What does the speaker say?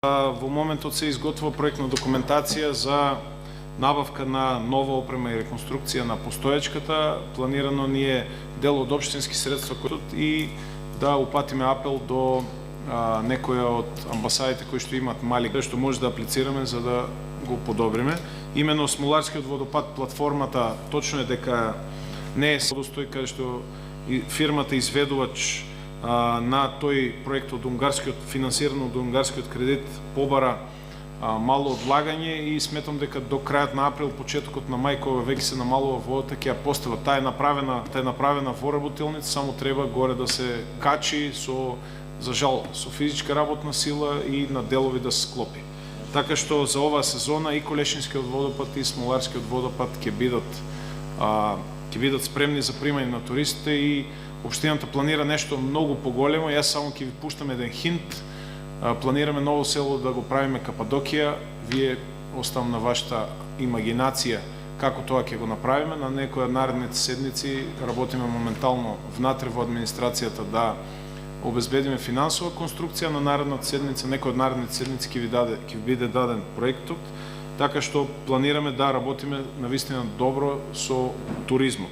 Во моментот се изготвува проектна документација за набавка на нова опрема и реконструкција на постоечката. Планирано ни е дел од општински средства и да упатиме апел до некоја од амбасадите кои што имаат мали, што може да аплицираме за да го подобриме. Имено Смоларскиот водопад, платформата, точно е дека не е водостојка што фирмата изведувач на тој проект од унгарскиот, финансиран од унгарскиот кредит, побара мало одлагање и сметам дека до крајот на април, почетокот на мај, кога веќе се намалува водата, ќе ја постава. Таа е направена во работилница, само треба горе да се качи за жал, со физичка работна сила и на делови да се склопи. Така што за оваа сезона и Колешинскиот водопад и Смоларскиот водопад ќе бидат спремни за примање на туристите и општината планира нешто многу поголемо. Јас само ќе ви пуштам еден хинт. Планираме ново село да го правиме Кападокија. Вие оставам на вашата имагинација како тоа ќе го направиме. На некоја од наредните седмици работиме моментално внатре во администрацијата да обезбедиме финансова конструкција. На наредната седница, некој од наредните седмици ќе биде даден проектот, така што планираме да работиме навистина добро со туризмот.